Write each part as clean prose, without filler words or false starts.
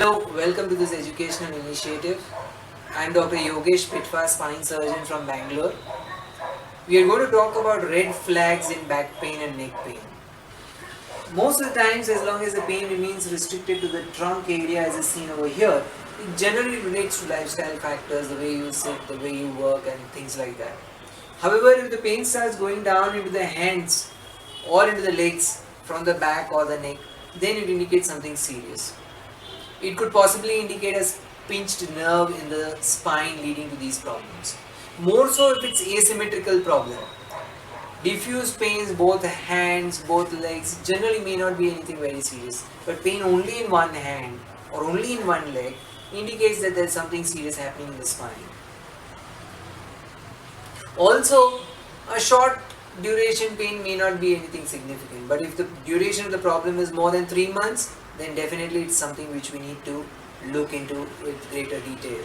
Hello, welcome to this educational initiative. I am Dr. Yogesh Pitwa, spine surgeon from Bangalore. We are going to talk about red flags in back pain and neck pain. Most of the times, as long as the pain remains restricted to the trunk area as is seen over here, it generally relates to lifestyle factors, the way you sit, the way you work and things like that. However, if the pain starts going down into the hands or into the legs from the back or the neck, then it indicates something serious. It could possibly indicate a pinched nerve in the spine leading to these problems. More so if it's asymmetrical problem. Diffuse pains, both hands, both legs, generally may not be anything very serious. But pain only in one hand or only in one leg indicates that there's something serious happening in the spine. Also, a short duration pain may not be anything significant, but if the duration of the problem is more than 3 months, then definitely it's something which we need to look into with greater detail.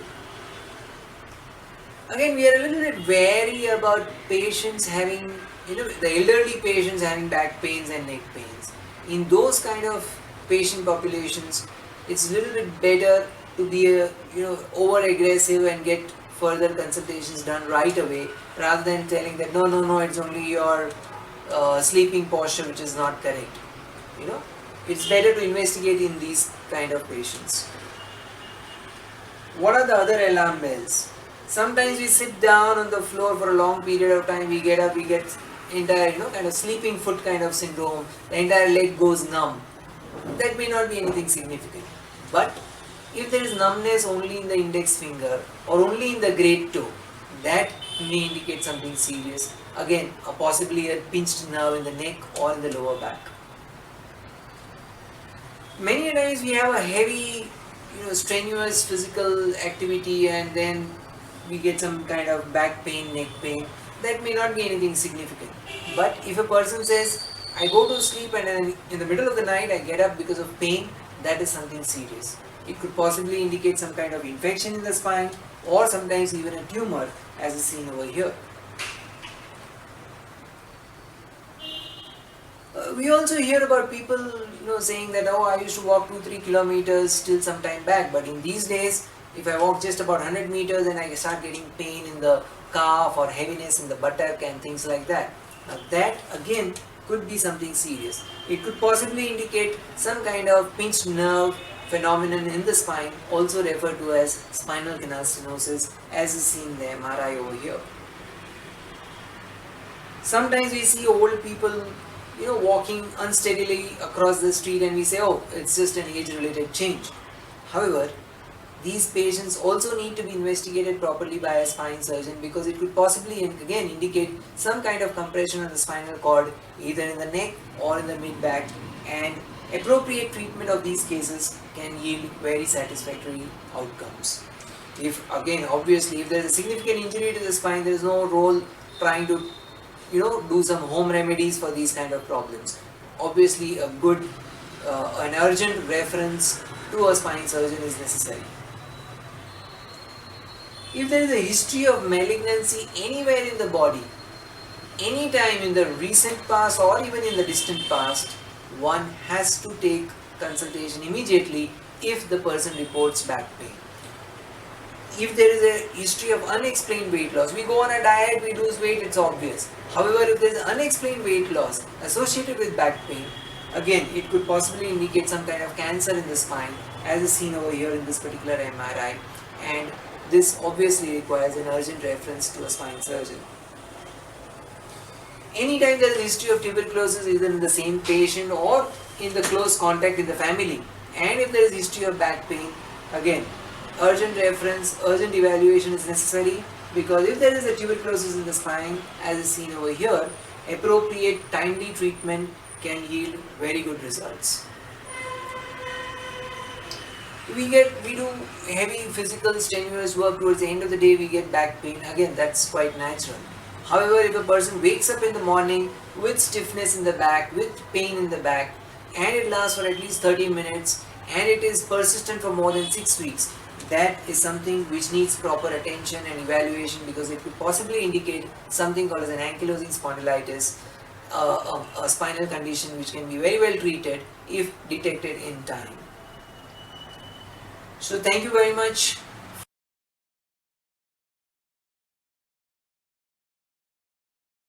Again, we are a little bit wary about patients having, the elderly patients having back pains and neck pains. In those kind of patient populations, it's a little bit better to be over aggressive and get further consultations done right away rather than telling that no, it's only your sleeping posture which is not correct. It's better to investigate in these kind of patients. What are the other alarm bells? Sometimes we sit down on the floor for a long period of time, we get up, we get entire kind of sleeping foot kind of syndrome, the entire leg goes numb. That may not be anything significant, but if there is numbness only in the index finger or only in the great toe, that may indicate something serious. Again, possibly a pinched nerve in the neck or in the lower back. Many times we have a heavy, strenuous physical activity and then we get some kind of back pain, neck pain. That may not be anything significant. But if a person says, I go to sleep and then in the middle of the night I get up because of pain, that is something serious. It could possibly indicate some kind of infection in the spine or sometimes even a tumor as is seen over here. We also hear about people saying that I used to walk 2-3 kilometers till some time back, but in these days if I walk just about 100 meters and I start getting pain in the calf or heaviness in the buttock and things like that. Now that again could be something serious. It could possibly indicate some kind of pinched nerve phenomenon in the spine, also referred to as spinal canal stenosis, as is seen in the MRI over here. Sometimes we see old people walking unsteadily across the street and we say, it's just an age-related change. However, these patients also need to be investigated properly by a spine surgeon because it could possibly again indicate some kind of compression of the spinal cord either in the neck or in the mid-back, and appropriate treatment of these cases can yield very satisfactory outcomes. Obviously, if there is a significant injury to the spine, there is no role trying to do some home remedies for these kind of problems. Obviously, an urgent reference to a spine surgeon is necessary. If there is a history of malignancy anywhere in the body, anytime in the recent past or even in the distant past, one has to take consultation immediately if the person reports back pain. If there is a history of unexplained weight loss, we go on a diet, we lose weight, it's obvious. However, if there is unexplained weight loss associated with back pain, again, it could possibly indicate some kind of cancer in the spine, as is seen over here in this particular MRI, and this obviously requires an urgent reference to a spine surgeon. Anytime there is a history of tuberculosis either in the same patient or in the close contact in the family, and if there is history of back pain, again, urgent reference, urgent evaluation is necessary, because if there is a tuberculosis in the spine, as is seen over here, appropriate timely treatment can yield very good results. We do heavy physical strenuous work towards the end of the day, we get back pain. Again, that's quite natural. However, if a person wakes up in the morning with stiffness in the back, with pain in the back, and it lasts for at least 30 minutes and it is persistent for more than 6 weeks, that is something which needs proper attention and evaluation, because it could possibly indicate something called as an ankylosing spondylitis, a spinal condition which can be very well treated if detected in time. So thank you very much